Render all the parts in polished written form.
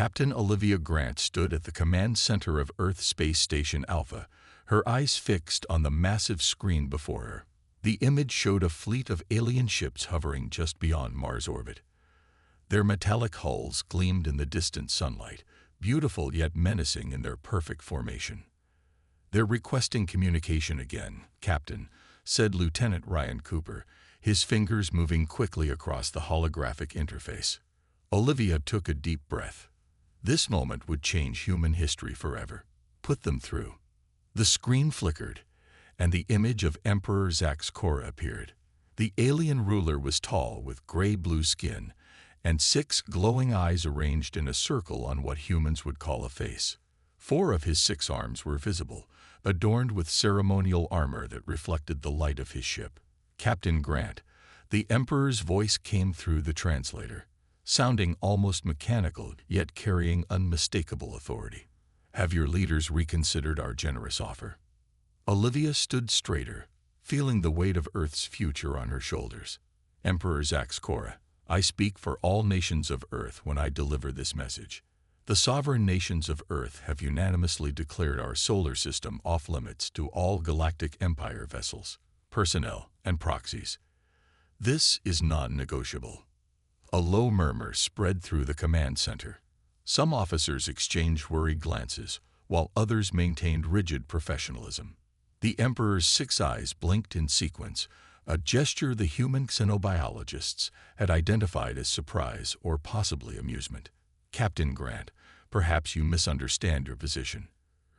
Captain Olivia Grant stood at the command center of Earth Space Station Alpha, her eyes fixed on the massive screen before her. The image showed a fleet of alien ships hovering just beyond Mars' orbit. Their metallic hulls gleamed in the distant sunlight, beautiful yet menacing in their perfect formation. "They're requesting communication again, Captain," said Lieutenant Ryan Cooper, his fingers moving quickly across the holographic interface. Olivia took a deep breath. This moment would change human history forever. "Put them through." The screen flickered, and the image of Emperor Zax Cora appeared. The alien ruler was tall, with gray-blue skin, and 6 glowing eyes arranged in a circle on what humans would call a face. 4 of his 6 arms were visible, adorned with ceremonial armor that reflected the light of his ship. "Captain Grant," the Emperor's voice came through the translator, sounding almost mechanical, yet carrying unmistakable authority. "Have your leaders reconsidered our generous offer?" Olivia stood straighter, feeling the weight of Earth's future on her shoulders. "Emperor Zax Cora, I speak for all nations of Earth when I deliver this message. The sovereign nations of Earth have unanimously declared our solar system off-limits to all Galactic Empire vessels, personnel, and proxies. This is non-negotiable." A low murmur spread through the command center. Some officers exchanged worried glances, while others maintained rigid professionalism. The Emperor's 6 eyes blinked in sequence, a gesture the human xenobiologists had identified as surprise or possibly amusement. "Captain Grant, perhaps you misunderstand your position.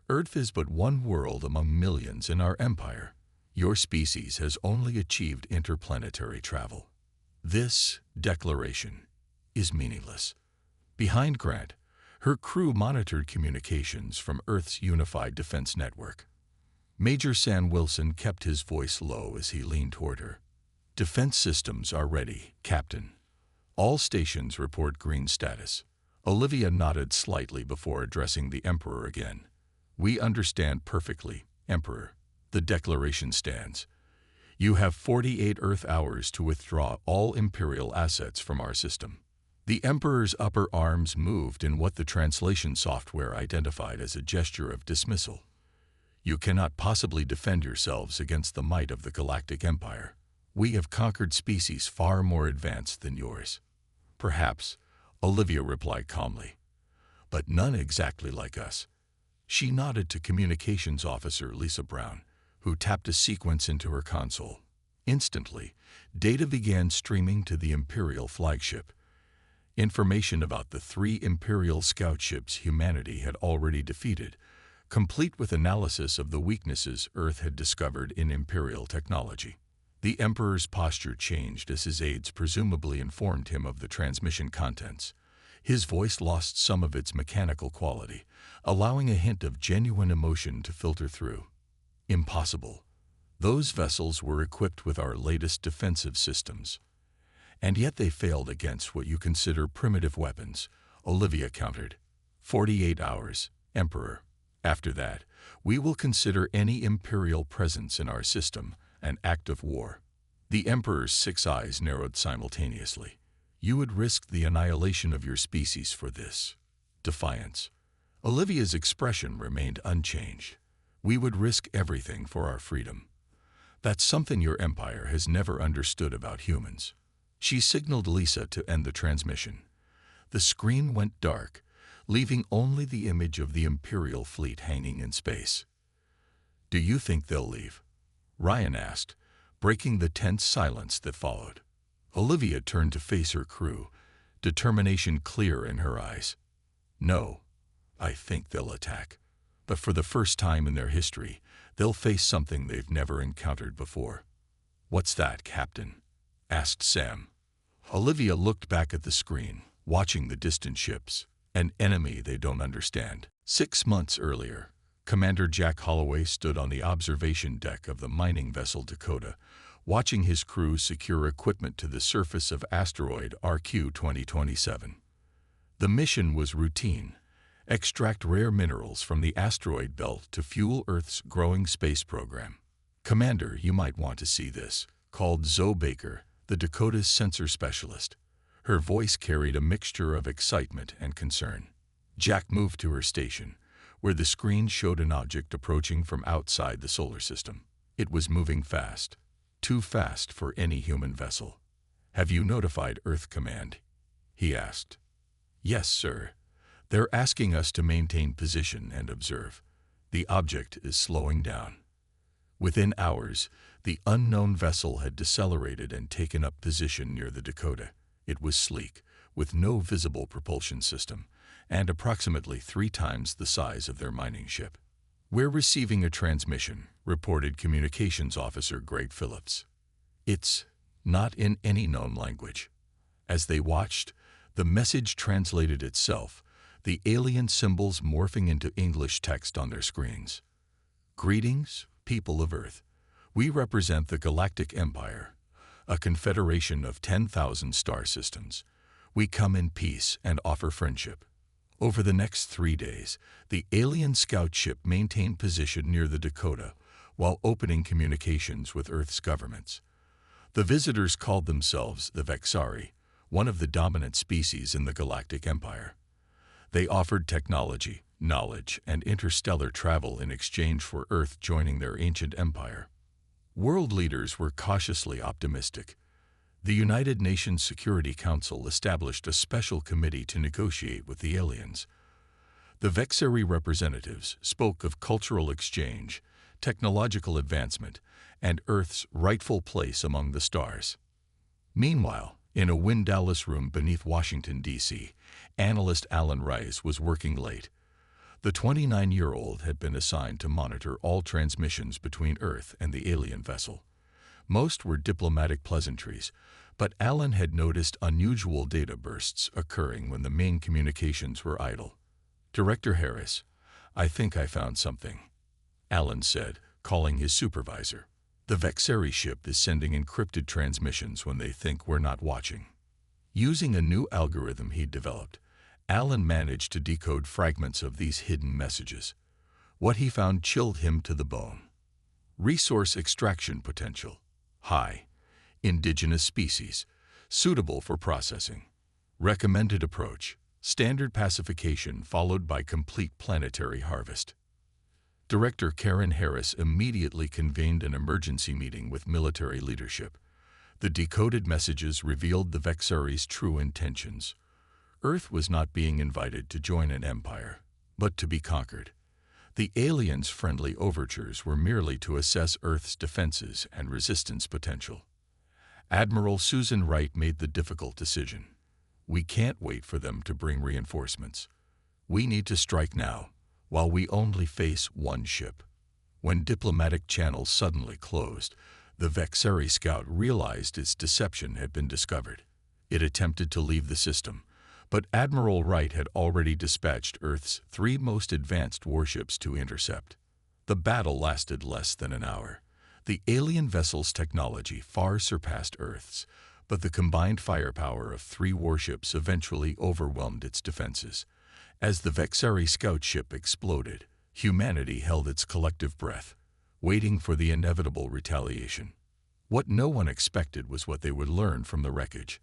Earth is but one world among millions in our empire. Your species has only achieved interplanetary travel. This declaration is meaningless." Behind Grant, her crew monitored communications from Earth's unified defense network. Major Sam Wilson kept his voice low as he leaned toward her. "Defense systems are ready, Captain. All stations report green status." Olivia nodded slightly before addressing the Emperor again. "We understand perfectly, Emperor. The declaration stands. You have 48 Earth hours to withdraw all Imperial assets from our system." The Emperor's upper arms moved in what the translation software identified as a gesture of dismissal. "You cannot possibly defend yourselves against the might of the Galactic Empire. We have conquered species far more advanced than yours." "Perhaps," Olivia replied calmly, "but none exactly like us." She nodded to Communications Officer Lisa Brown, who tapped a sequence into her console. Instantly, data began streaming to the Imperial flagship. Information about the 3 Imperial scout ships humanity had already defeated, complete with analysis of the weaknesses Earth had discovered in Imperial technology. The Emperor's posture changed as his aides presumably informed him of the transmission contents. His voice lost some of its mechanical quality, allowing a hint of genuine emotion to filter through. "Impossible. Those vessels were equipped with our latest defensive systems. And yet they failed against what you consider primitive weapons," Olivia countered. 48 hours, Emperor. After that, we will consider any Imperial presence in our system an act of war." The Emperor's 6 eyes narrowed simultaneously. "You would risk the annihilation of your species for this." Defiance. Olivia's expression remained unchanged. "We would risk everything for our freedom. That's something your empire has never understood about humans." She signaled Lisa to end the transmission. The screen went dark, leaving only the image of the Imperial fleet hanging in space. "Do you think they'll leave?" Ryan asked, breaking the tense silence that followed. Olivia turned to face her crew, determination clear in her eyes. "No, I think they'll attack. But for the first time in their history, they'll face something they've never encountered before." "What's that, Captain?" asked Sam. Olivia looked back at the screen, watching the distant ships. "An enemy they don't understand." 6 months earlier, Commander Jack Holloway stood on the observation deck of the mining vessel Dakota, watching his crew secure equipment to the surface of asteroid RQ 2027. The mission was routine: extract rare minerals from the asteroid belt to fuel Earth's growing space program. "Commander, you might want to see this," called Zoe Baker, the Dakota's sensor specialist. Her voice carried a mixture of excitement and concern. Jack moved to her station, where the screen showed an object approaching from outside the solar system. It was moving fast, too fast for any human vessel. "Have you notified Earth Command?" he asked. "Yes, sir. They're asking us to maintain position and observe. The object is slowing down." Within hours, the unknown vessel had decelerated and taken up position near the Dakota. It was sleek, with no visible propulsion system, and approximately 3 times the size of their mining ship. "We're receiving a transmission," reported Communications Officer Greg Phillips. "It's not in any known language." As they watched, the message translated itself, the alien symbols morphing into English text on their screens. "Greetings, people of Earth. We represent the Galactic Empire, a confederation of 10,000 star systems. We come in peace and offer friendship." Over the next 3 days, the alien scout ship maintained position near the Dakota while opening communications with Earth's governments. The visitors called themselves the Vexari, one of the dominant species in the Galactic Empire. They offered technology, knowledge, and interstellar travel in exchange for Earth joining their ancient empire. World leaders were cautiously optimistic. The United Nations Security Council established a special committee to negotiate with the aliens. The Vexari representatives spoke of cultural exchange, technological advancement, and Earth's rightful place among the stars. Meanwhile, in a windowless room beneath Washington, D.C., analyst Alan Rice was working late. The 29-year-old had been assigned to monitor all transmissions between Earth and the alien vessel. Most were diplomatic pleasantries, but Alan had noticed unusual data bursts occurring when the main communications were idle. "Director Harris, I think I found something," Alan said, calling his supervisor. "The Vexari ship is sending encrypted transmissions when they think we're not watching." Using a new algorithm he'd developed, Alan managed to decode fragments of these hidden messages. What he found chilled him to the bone. Resource extraction potential high. Indigenous species, suitable for processing. Recommended approach, standard pacification followed by complete planetary harvest. Director Karen Harris immediately convened an emergency meeting with military leadership. The decoded messages revealed the Vexari's true intentions. Earth was not being invited to join an empire, but to be conquered. The aliens' friendly overtures were merely to assess Earth's defenses and resistance potential. Admiral Susan Wright made the difficult decision. "We can't wait for them to bring reinforcements. We need to strike now, while we only face one ship." When diplomatic channels suddenly closed, the Vexari scout realized its deception had been discovered. It attempted to leave the system, but Admiral Wright had already dispatched Earth's 3 most advanced warships to intercept. The battle lasted less than an hour. The alien vessel's technology far surpassed Earth's, but the combined firepower of 3 warships eventually overwhelmed its defenses. As the Vexari scout ship exploded, humanity held its collective breath, waiting for the inevitable retaliation. What no one expected was what they would learn from the wreckage.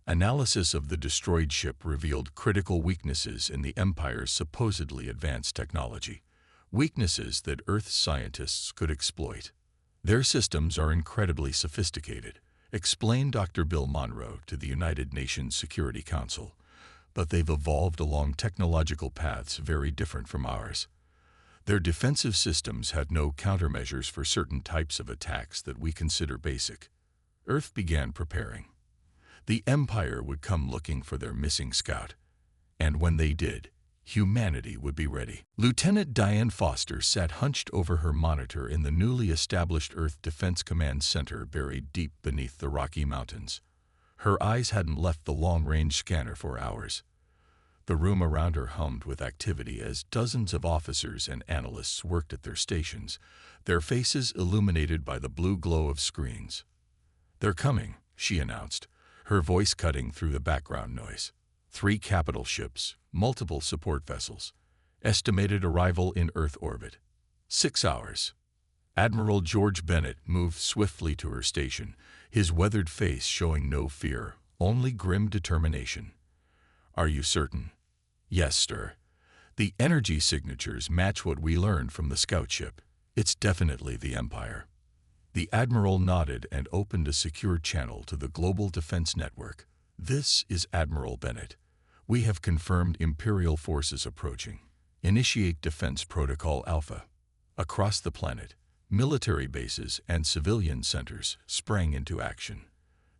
Analysis of the destroyed ship revealed critical weaknesses in the Empire's supposedly advanced technology, weaknesses that Earth's scientists could exploit. "Their systems are incredibly sophisticated," explained Dr. Bill Monroe to the United Nations Security Council, "but they've evolved along technological paths very different from ours. Their defensive systems had no countermeasures for certain types of attacks that we consider basic." Earth began preparing. The Empire would come looking for their missing scout, and when they did, humanity would be ready. Lieutenant Diane Foster sat hunched over her monitor in the newly established Earth Defense Command Center buried deep beneath the Rocky Mountains. Her eyes hadn't left the long-range scanner for hours. The room around her hummed with activity as dozens of officers and analysts worked at their stations, their faces illuminated by the blue glow of screens. "They're coming," she announced, her voice cutting through the background noise. 3 capital ships, multiple support vessels. Estimated arrival in Earth orbit. 6 hours. Admiral George Bennett moved swiftly to her station, his weathered face showing no fear, only grim determination. "Are you certain?" Yes, sir. The energy signatures match what we learned from the scout ship. It's definitely the Empire. The Admiral nodded and opened a secure channel to the Global Defense Network. This is Admiral Bennett. We have confirmed Imperial forces approaching. Initiate Defense Protocol Alpha. Across the planet, military bases and civilian centers sprang into action.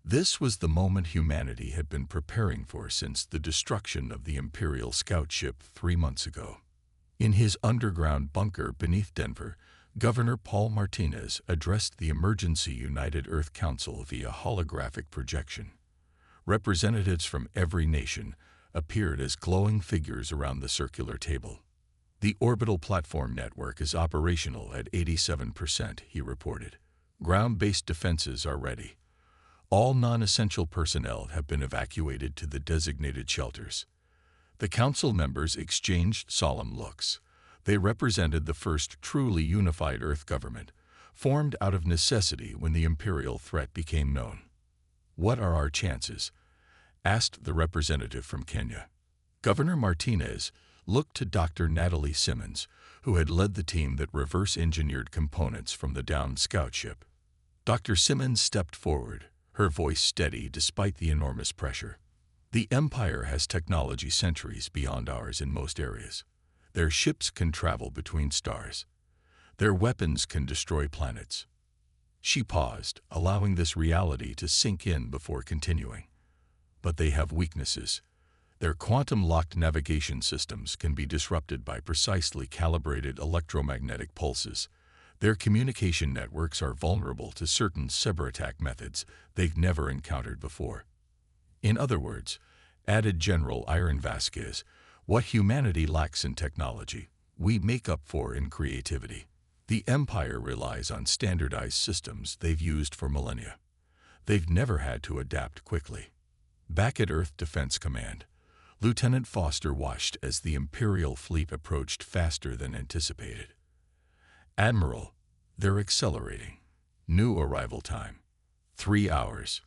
This was the moment humanity had been preparing for since the destruction of the Imperial scout ship 3 months ago. In his underground bunker beneath Denver, Governor Paul Martinez addressed the Emergency United Earth Council via holographic projection. Representatives from every nation appeared as glowing figures around the circular table. The orbital platform network is operational at 87%, he reported. Ground-based defenses are ready. All non-essential personnel have been evacuated to the designated shelters. The council members exchanged solemn looks. They represented the first truly unified Earth government, formed out of necessity when the Imperial threat became known. "What are our chances?" asked the representative from Kenya. Governor Martinez looked to Dr. Natalie Simmons, who had led the team that reverse-engineered components from the downed scout ship. Dr. Simmons stepped forward, her voice steady despite the enormous pressure. "The Empire has technology centuries beyond ours in most areas. Their ships can travel between stars. Their weapons can destroy planets." She paused, allowing this reality to sink in before continuing. "But they have weaknesses. Their quantum-locked navigation systems can be disrupted by precisely calibrated electromagnetic pulses. Their communication networks are vulnerable to certain cyberattack methods they've never encountered before. In other words," added General Iron Vasquez, "what humanity lacks in technology, we make up for in creativity. The Empire relies on standardized systems they've used for millennia. They've never had to adapt quickly." Back at Earth Defense Command, Lieutenant Foster watched as the Imperial fleet approached faster than anticipated. "Admiral, they're accelerating. New arrival time: 3 hours."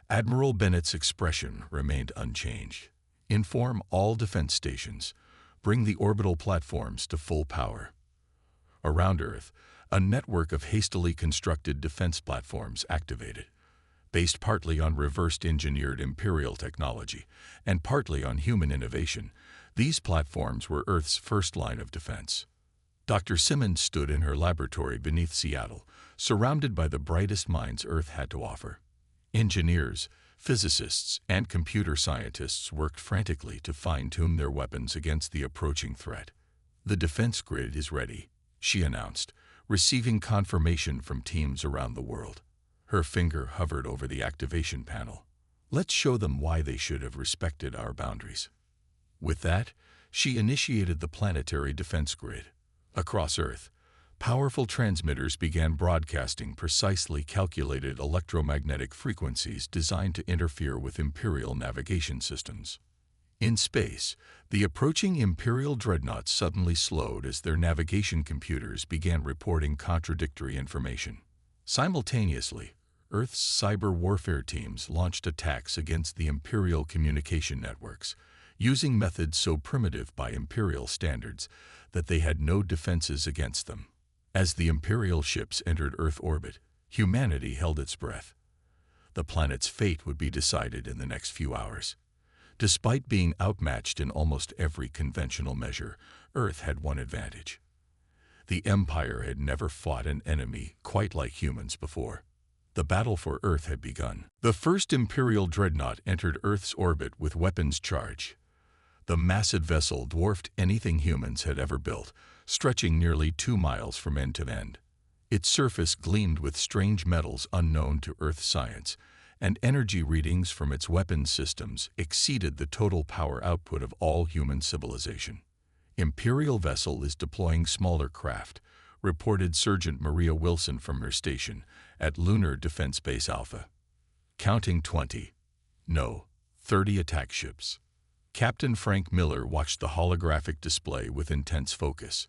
Admiral Bennett's expression remained unchanged. "Inform all defense stations. Bring the orbital platforms to full power." Around Earth, a network of hastily constructed defense platforms activated. Based partly on reversed-engineered Imperial technology and partly on human innovation, these platforms were Earth's first line of defense. Dr. Simmons stood in her laboratory beneath Seattle, surrounded by the brightest minds Earth had to offer. Engineers, physicists, and computer scientists worked frantically to fine-tune their weapons against the approaching threat. "The defense grid is ready," she announced, receiving confirmation from teams around the world. Her finger hovered over the activation panel. "Let's show them why they should have respected our boundaries." With that, she initiated the planetary defense grid. Across Earth, powerful transmitters began broadcasting precisely calculated electromagnetic frequencies designed to interfere with Imperial navigation systems. In space, the approaching Imperial dreadnoughts suddenly slowed as their navigation computers began reporting contradictory information. Simultaneously, Earth's cyber warfare teams launched attacks against the Imperial communication networks, using methods so primitive by Imperial standards that they had no defenses against them. As the Imperial ships entered Earth orbit, humanity held its breath. The planet's fate would be decided in the next few hours. Despite being outmatched in almost every conventional measure, Earth had one advantage. The Empire had never fought an enemy quite like humans before. The battle for Earth had begun. The first Imperial dreadnought entered Earth's orbit with weapons charge. The massive vessel dwarfed anything humans had ever built, stretching nearly 2 miles from end to end. Its surface gleamed with strange metals unknown to Earth science, and energy readings from its weapons systems exceeded the total power output of all human civilization. "Imperial vessel is deploying smaller craft," reported Sergeant Maria Wilson from her station at Lunar Defense Base Alpha. "Counting 20. No, 30 attack ships." Captain Frank Miller watched the holographic display with intense focus.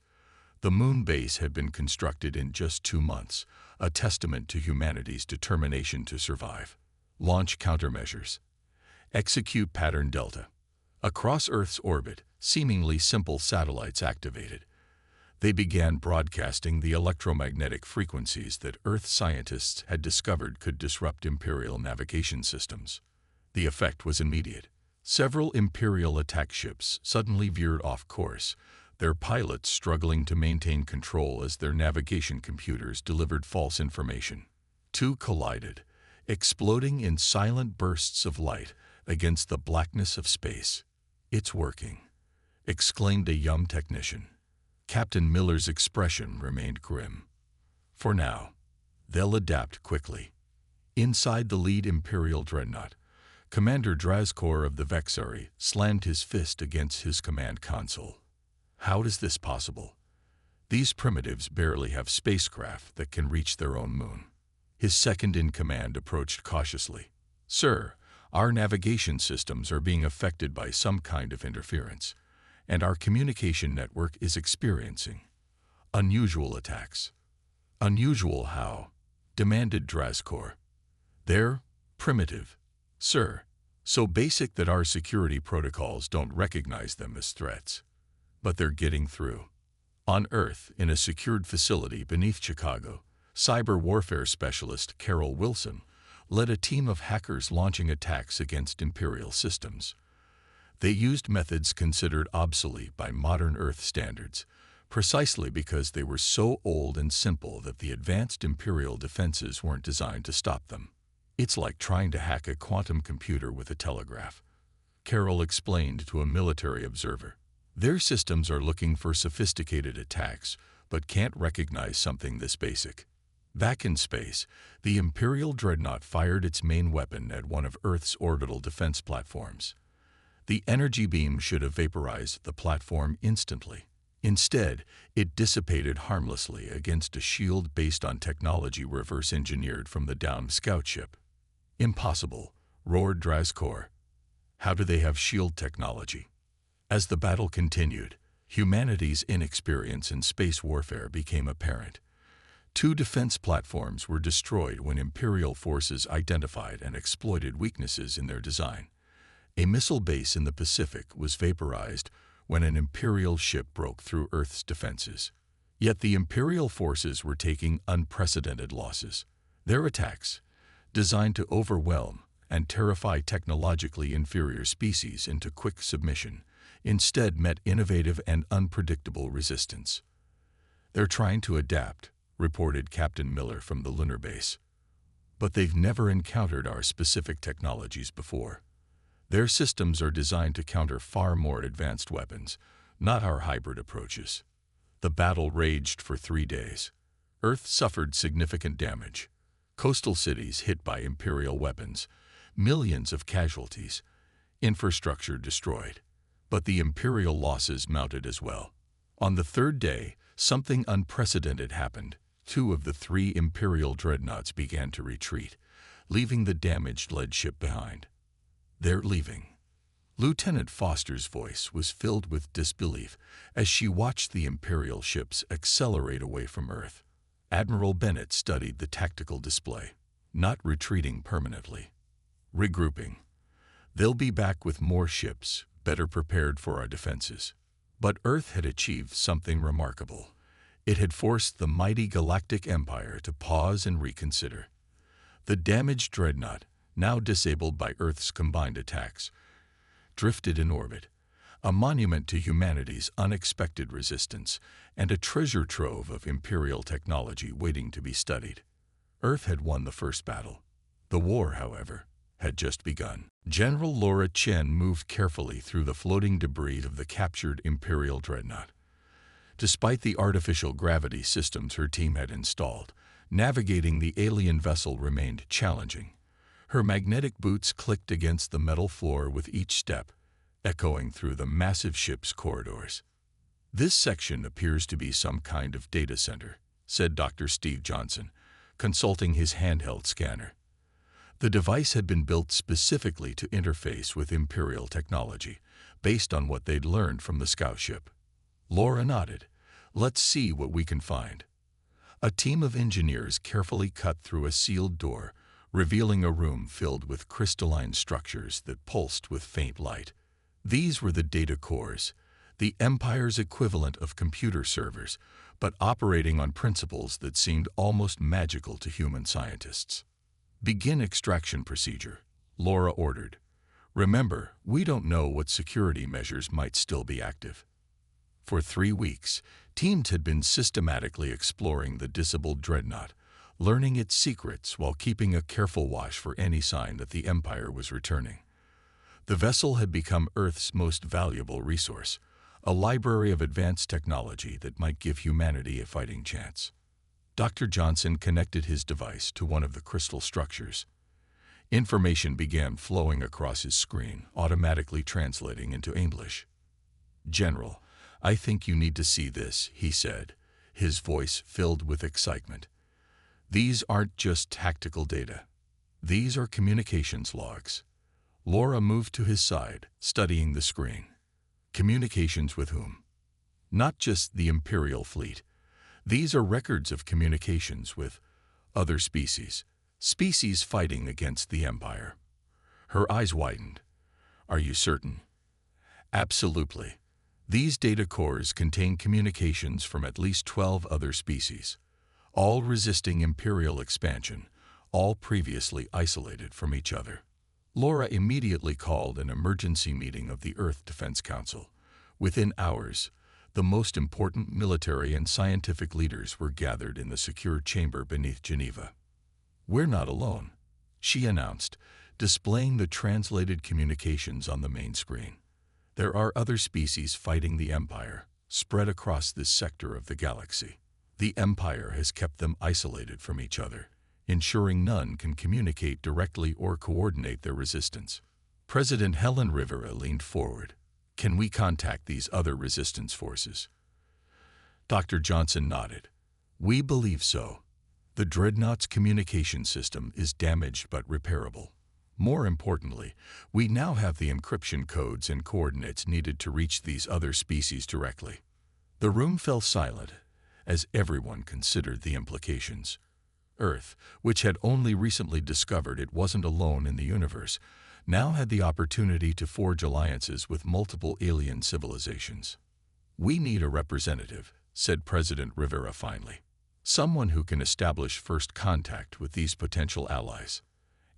The moon base had been constructed in just 2 months, a testament to humanity's determination to survive. "Launch countermeasures. Execute Pattern Delta." Across Earth's orbit, seemingly simple satellites activated. They began broadcasting the electromagnetic frequencies that Earth scientists had discovered could disrupt Imperial navigation systems. The effect was immediate. Several Imperial attack ships suddenly veered off course, their pilots struggling to maintain control as their navigation computers delivered false information. Two collided, exploding in silent bursts of light against the blackness of space. "It's working," exclaimed a young technician. Captain Miller's expression remained grim. "For now, they'll adapt quickly." Inside the lead Imperial dreadnought, Commander Drazkor of the Vexari slammed his fist against his command console. "How is this possible? These primitives barely have spacecraft that can reach their own moon." His second-in-command approached cautiously. "Sir, our navigation systems are being affected by some kind of interference, and our communication network is experiencing unusual attacks." "Unusual how?" demanded Drazkor. "They're primitive, sir, so basic that our security protocols don't recognize them as threats. But they're getting through." On Earth, in a secured facility beneath Chicago, cyber warfare specialist Carol Wilson led a team of hackers launching attacks against Imperial systems. They used methods considered obsolete by modern Earth standards, precisely because they were so old and simple that the advanced Imperial defenses weren't designed to stop them. "It's like trying to hack a quantum computer with a telegraph," Carol explained to a military observer. "Their systems are looking for sophisticated attacks, but can't recognize something this basic." Back in space, the Imperial dreadnought fired its main weapon at one of Earth's orbital defense platforms. The energy beam should have vaporized the platform instantly. Instead, it dissipated harmlessly against a shield based on technology reverse-engineered from the downed scout ship. "Impossible," roared Drazkor. "How do they have shield technology?" As the battle continued, humanity's inexperience in space warfare became apparent. Two defense platforms were destroyed when Imperial forces identified and exploited weaknesses in their design. A missile base in the Pacific was vaporized when an Imperial ship broke through Earth's defenses. Yet the Imperial forces were taking unprecedented losses. Their attacks, designed to overwhelm and terrify technologically inferior species into quick submission, instead met innovative and unpredictable resistance. "They're trying to adapt," reported Captain Miller from the lunar base. "But they've never encountered our specific technologies before. Their systems are designed to counter far more advanced weapons, not our hybrid approaches." The battle raged for 3 days. Earth suffered significant damage. Coastal cities hit by Imperial weapons, millions of casualties, infrastructure destroyed. But the Imperial losses mounted as well. On the 3rd day, something unprecedented happened. 2 of the 3 Imperial dreadnoughts began to retreat, leaving the damaged lead ship behind. "They're leaving." Lieutenant Foster's voice was filled with disbelief as she watched the Imperial ships accelerate away from Earth. Admiral Bennett studied the tactical display. "Not retreating permanently. Regrouping. They'll be back with more ships, better prepared for our defenses." But Earth had achieved something remarkable. It had forced the mighty Galactic Empire to pause and reconsider. The damaged dreadnought, now disabled by Earth's combined attacks, drifted in orbit, a monument to humanity's unexpected resistance and a treasure trove of Imperial technology waiting to be studied. Earth had won the first battle. The war, however, had just begun. General Laura Chen moved carefully through the floating debris of the captured Imperial dreadnought. Despite the artificial gravity systems her team had installed, navigating the alien vessel remained challenging. Her magnetic boots clicked against the metal floor with each step, echoing through the massive ship's corridors. "This section appears to be some kind of data center," said Dr. Steve Johnson, consulting his handheld scanner. The device had been built specifically to interface with Imperial technology, based on what they'd learned from the scout ship. Laura nodded. "Let's see what we can find." A team of engineers carefully cut through a sealed door, revealing a room filled with crystalline structures that pulsed with faint light. These were the data cores, the Empire's equivalent of computer servers, but operating on principles that seemed almost magical to human scientists. "Begin extraction procedure," Laura ordered. "Remember, we don't know what security measures might still be active." For 3 weeks, teams had been systematically exploring the disabled dreadnought, learning its secrets while keeping a careful watch for any sign that the Empire was returning. The vessel had become Earth's most valuable resource, a library of advanced technology that might give humanity a fighting chance. Dr. Johnson connected his device to one of the crystal structures. Information began flowing across his screen, automatically translating into English. "General, I think you need to see this," he said, his voice filled with excitement. "These aren't just tactical data. These are communications logs." Laura moved to his side, studying the screen. Communications with whom? Not just the Imperial fleet. These are records of communications with other species fighting against the Empire. Her eyes widened. "Are you certain?" "Absolutely. These data cores contain communications from at least 12 other species, all resisting Imperial expansion, all previously isolated from each other." Laura immediately called an emergency meeting of the Earth Defense Council. Within hours, the most important military and scientific leaders were gathered in the secure chamber beneath Geneva. "We're not alone," she announced, displaying the translated communications on the main screen. "There are other species fighting the Empire, spread across this sector of the galaxy. The Empire has kept them isolated from each other, ensuring none can communicate directly or coordinate their resistance." President Helen Rivera leaned forward. "Can we contact these other resistance forces?" Dr. Johnson nodded. "We believe so. The Dreadnought's communication system is damaged but repairable. More importantly, we now have the encryption codes and coordinates needed to reach these other species directly." The room fell silent as everyone considered the implications. Earth, which had only recently discovered it wasn't alone in the universe, now had the opportunity to forge alliances with multiple alien civilizations. "We need a representative," said President Rivera finally. "Someone who can establish first contact with these potential allies."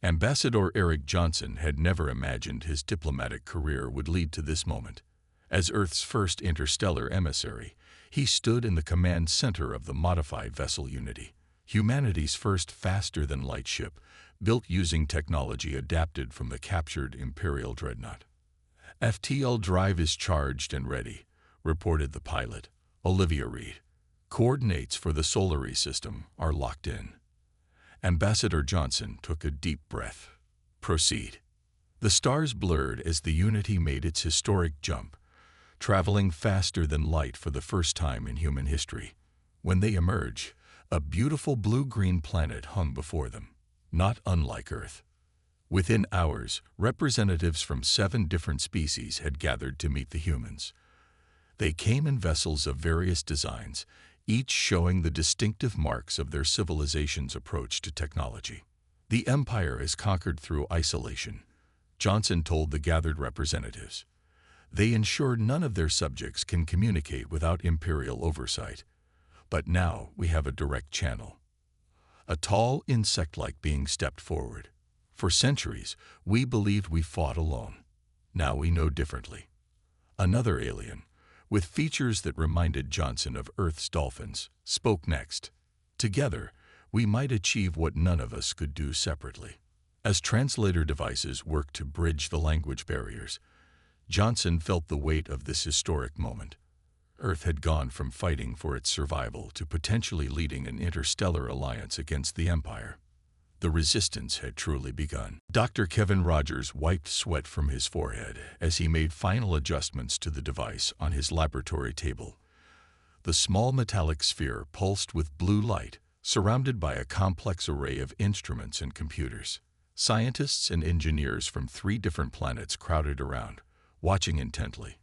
Ambassador Eric Johnson had never imagined his diplomatic career would lead to this moment. As Earth's first interstellar emissary, he stood in the command center of the modified vessel Unity, humanity's first faster-than-light ship, built using technology adapted from the captured Imperial dreadnought. "FTL drive is charged and ready," reported the pilot, Olivia Reed. "Coordinates for the Solary system are locked in." Ambassador Johnson took a deep breath. "Proceed." The stars blurred as the Unity made its historic jump, traveling faster than light for the first time in human history. When they emerged, a beautiful blue-green planet hung before them, not unlike Earth. Within hours, representatives from 7 different species had gathered to meet the humans. They came in vessels of various designs, each showing the distinctive marks of their civilization's approach to technology. "The Empire is conquered through isolation," Johnson told the gathered representatives. "They ensure none of their subjects can communicate without Imperial oversight. But now we have a direct channel." A tall, insect-like being stepped forward. "For centuries, we believed we fought alone. Now we know differently." Another alien, with features that reminded Johnson of Earth's dolphins, spoke next. "Together, we might achieve what none of us could do separately." As translator devices worked to bridge the language barriers, Johnson felt the weight of this historic moment. Earth had gone from fighting for its survival to potentially leading an interstellar alliance against the Empire. The resistance had truly begun. Dr. Kevin Rogers wiped sweat from his forehead as he made final adjustments to the device on his laboratory table. The small metallic sphere pulsed with blue light, surrounded by a complex array of instruments and computers. Scientists and engineers from 3 different planets crowded around, watching intently.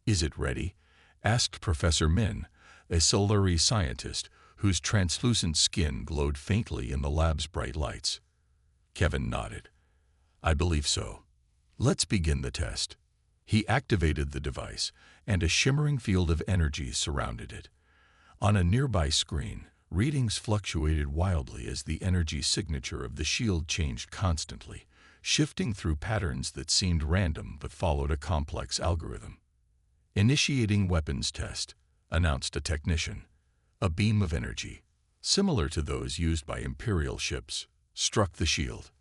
"Is it ready?" asked Professor Min, a Solary scientist whose translucent skin glowed faintly in the lab's bright lights. Kevin nodded. "I believe so. Let's begin the test." He activated the device, and a shimmering field of energy surrounded it. On a nearby screen, readings fluctuated wildly as the energy signature of the shield changed constantly, shifting through patterns that seemed random but followed a complex algorithm. "Initiating weapons test," announced a technician. A beam of energy, similar to those used by Imperial ships, struck the shield.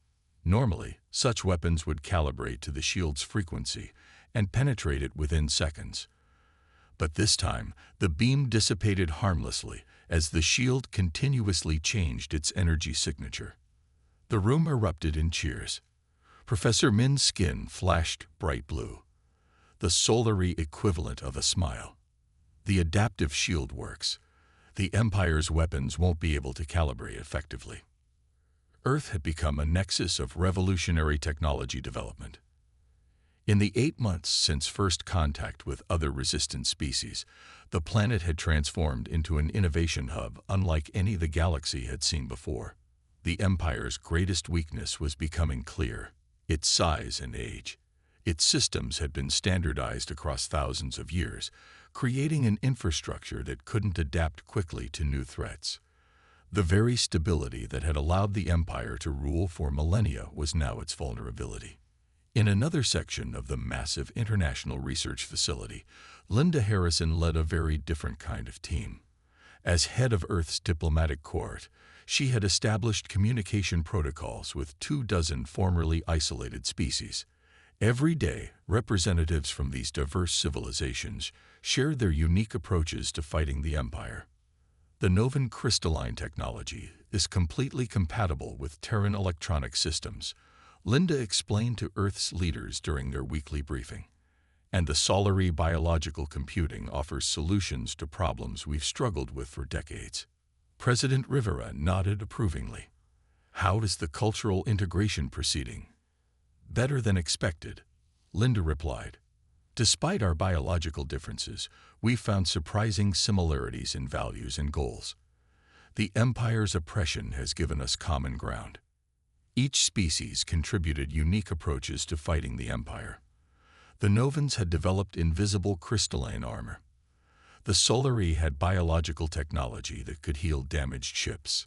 Normally, such weapons would calibrate to the shield's frequency and penetrate it within seconds. But this time, the beam dissipated harmlessly as the shield continuously changed its energy signature. The room erupted in cheers. Professor Min's skin flashed bright blue, the solary equivalent of a smile. "The adaptive shield works. The Empire's weapons won't be able to calibrate effectively." Earth had become a nexus of revolutionary technology development. In the 8 months since first contact with other resistant species, the planet had transformed into an innovation hub unlike any the galaxy had seen before. The Empire's greatest weakness was becoming clear: its size and age. Its systems had been standardized across thousands of years, creating an infrastructure that couldn't adapt quickly to new threats. The very stability that had allowed the Empire to rule for millennia was now its vulnerability. In another section of the massive international research facility, Linda Harrison led a very different kind of team. As head of Earth's diplomatic court, she had established communication protocols with 24 formerly isolated species. Every day, representatives from these diverse civilizations shared their unique approaches to fighting the Empire. The Novan crystalline technology is completely compatible with Terran electronic systems, Linda explained to Earth's leaders during their weekly briefing. And the solary biological computing offers solutions to problems we've struggled with for decades. President Rivera nodded approvingly. "How is the cultural integration proceeding?" "Better than expected," Linda replied. "Despite our biological differences, we've found surprising similarities in values and goals. The Empire's oppression has given us common ground." Each species contributed unique approaches to fighting the Empire. The Novans had developed invisible crystalline armor. The Solari had biological technology that could heal damaged ships.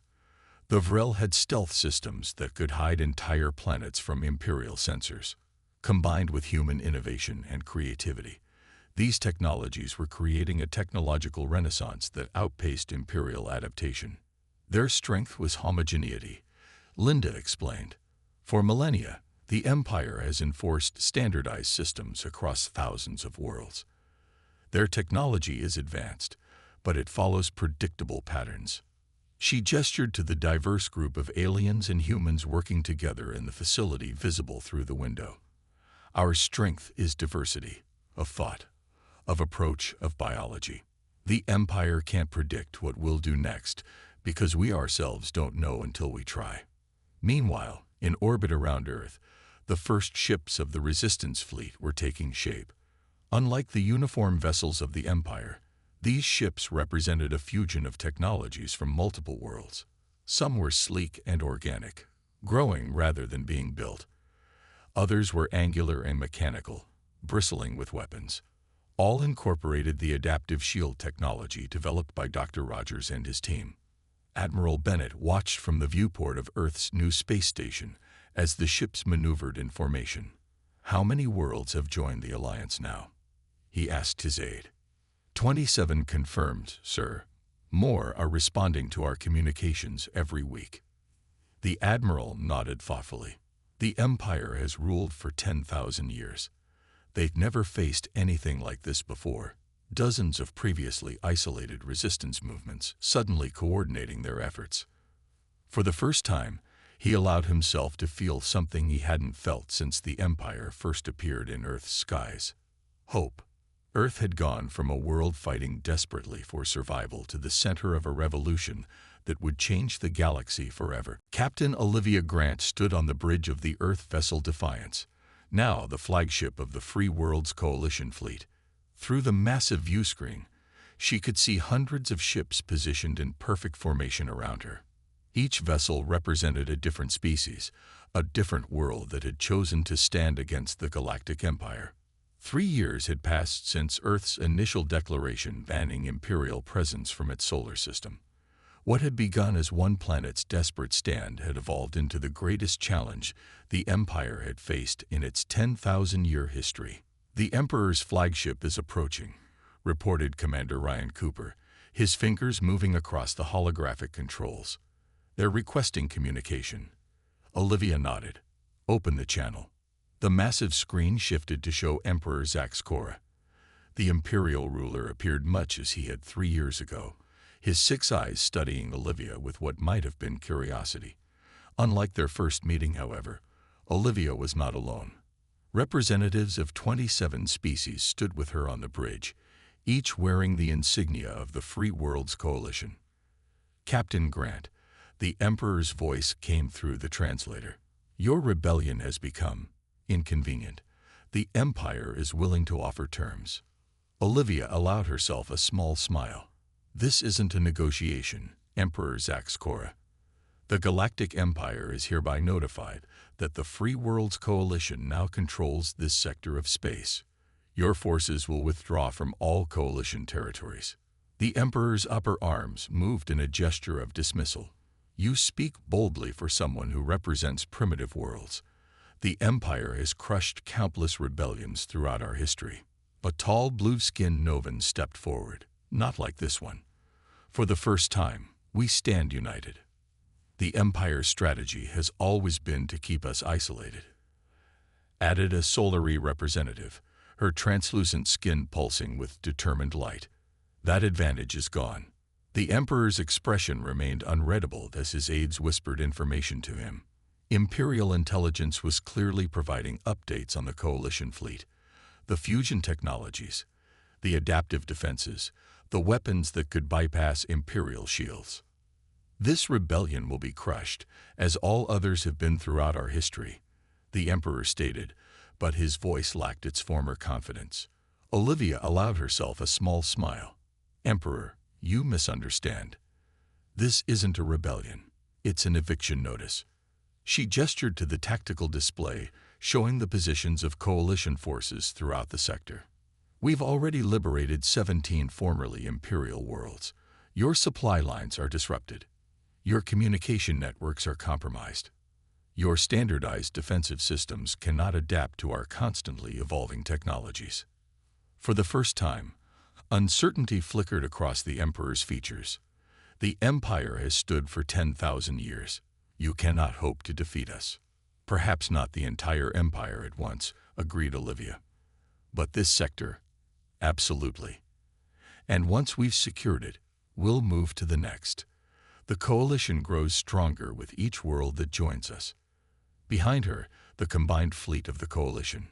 The Vrel had stealth systems that could hide entire planets from Imperial sensors. Combined with human innovation and creativity, these technologies were creating a technological renaissance that outpaced Imperial adaptation. Their strength was homogeneity, Linda explained. For millennia, the Empire has enforced standardized systems across thousands of worlds. Their technology is advanced, but it follows predictable patterns. She gestured to the diverse group of aliens and humans working together in the facility visible through the window. "Our strength is diversity, of thought, of approach, of biology. The Empire can't predict what we'll do next because we ourselves don't know until we try." Meanwhile, in orbit around Earth, the first ships of the Resistance fleet were taking shape. Unlike the uniform vessels of the Empire, these ships represented a fusion of technologies from multiple worlds. Some were sleek and organic, growing rather than being built. Others were angular and mechanical, bristling with weapons. All incorporated the adaptive shield technology developed by Dr. Rogers and his team. Admiral Bennett watched from the viewport of Earth's new space station as the ships maneuvered in formation. "How many worlds have joined the Alliance now?" he asked his aide. 27 confirmed, sir. More are responding to our communications every week." The Admiral nodded thoughtfully. The Empire has ruled for 10,000 years. They've never faced anything like this before. Dozens of previously isolated resistance movements suddenly coordinating their efforts. For the first time, he allowed himself to feel something he hadn't felt since the Empire first appeared in Earth's skies: hope. Earth had gone from a world fighting desperately for survival to the center of a revolution that would change the galaxy forever. Captain Olivia Grant stood on the bridge of the Earth vessel Defiance, now the flagship of the Free Worlds Coalition fleet. Through the massive view screen, she could see hundreds of ships positioned in perfect formation around her. Each vessel represented a different species, a different world that had chosen to stand against the Galactic Empire. 3 years had passed since Earth's initial declaration banning Imperial presence from its solar system. What had begun as one planet's desperate stand had evolved into the greatest challenge the Empire had faced in its 10,000-year history. "The Emperor's flagship is approaching," reported Commander Ryan Cooper, his fingers moving across the holographic controls. "They're requesting communication." Olivia nodded. "Open the channel." The massive screen shifted to show Emperor Zaxcora. The Imperial ruler appeared much as he had 3 years ago, his 6 eyes studying Olivia with what might have been curiosity. Unlike their first meeting, however, Olivia was not alone. Representatives of 27 species stood with her on the bridge, each wearing the insignia of the Free Worlds Coalition. "Captain Grant," the Emperor's voice came through the translator. "Your rebellion has become inconvenient. The Empire is willing to offer terms." Olivia allowed herself a small smile. "This isn't a negotiation, Emperor Zaxcora. The Galactic Empire is hereby notified that the Free Worlds Coalition now controls this sector of space. Your forces will withdraw from all Coalition territories." The Emperor's upper arms moved in a gesture of dismissal. "You speak boldly for someone who represents primitive worlds. The Empire has crushed countless rebellions throughout our history." A tall, blue-skinned Novan stepped forward. "Not like this one. For the first time, we stand united. The Empire's strategy has always been to keep us isolated," added a Solari representative, her translucent skin pulsing with determined light. "That advantage is gone." The Emperor's expression remained unreadable as his aides whispered information to him. Imperial intelligence was clearly providing updates on the Coalition fleet, the fusion technologies, the adaptive defenses, the weapons that could bypass Imperial shields. "This rebellion will be crushed, as all others have been throughout our history," the Emperor stated, but his voice lacked its former confidence. Olivia allowed herself a small smile. "Emperor, you misunderstand. This isn't a rebellion. It's an eviction notice." She gestured to the tactical display, showing the positions of Coalition forces throughout the sector. "We've already liberated 17 formerly Imperial worlds. Your supply lines are disrupted. Your communication networks are compromised. Your standardized defensive systems cannot adapt to our constantly evolving technologies." For the first time, uncertainty flickered across the Emperor's features. "The Empire has stood for 10,000 years. You cannot hope to defeat us." "Perhaps not the entire Empire at once," agreed Olivia. "But this sector, absolutely. And once we've secured it, we'll move to the next. The Coalition grows stronger with each world that joins us." Behind her, the combined fleet of the Coalition.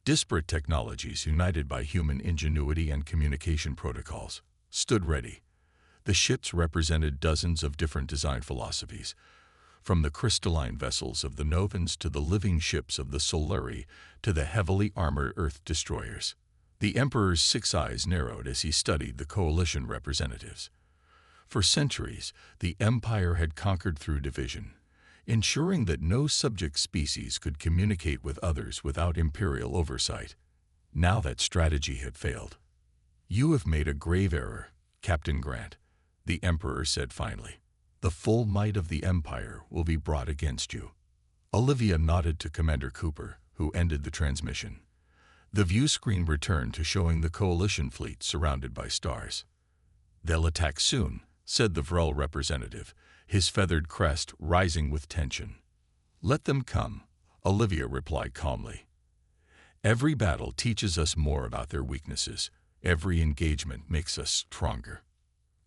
Disparate technologies united by human ingenuity and communication protocols stood ready. The ships represented dozens of different design philosophies, from the crystalline vessels of the Novans to the living ships of the Solari to the heavily armored Earth destroyers. The Emperor's 6 eyes narrowed as he studied the Coalition representatives. For centuries, the Empire had conquered through division, ensuring that no subject species could communicate with others without Imperial oversight. Now that strategy had failed. "You have made a grave error, Captain Grant," the Emperor said finally. "The full might of the Empire will be brought against you." Olivia nodded to Commander Cooper, who ended the transmission. The view screen returned to showing the Coalition fleet surrounded by stars. "They'll attack soon," said the Vrel representative, his feathered crest rising with tension. "Let them come," Olivia replied calmly. "Every battle teaches us more about their weaknesses. Every engagement makes us stronger."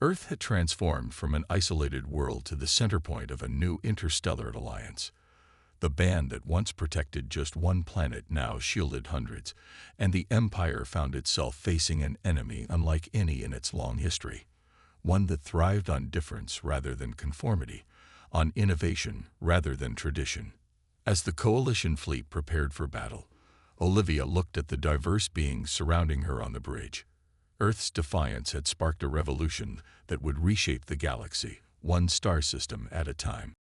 Earth had transformed from an isolated world to the center point of a new interstellar alliance. The band that once protected just one planet now shielded hundreds, and the Empire found itself facing an enemy unlike any in its long history. One that thrived on difference rather than conformity, on innovation rather than tradition. As the Coalition fleet prepared for battle, Olivia looked at the diverse beings surrounding her on the bridge. Earth's defiance had sparked a revolution that would reshape the galaxy, one star system at a time.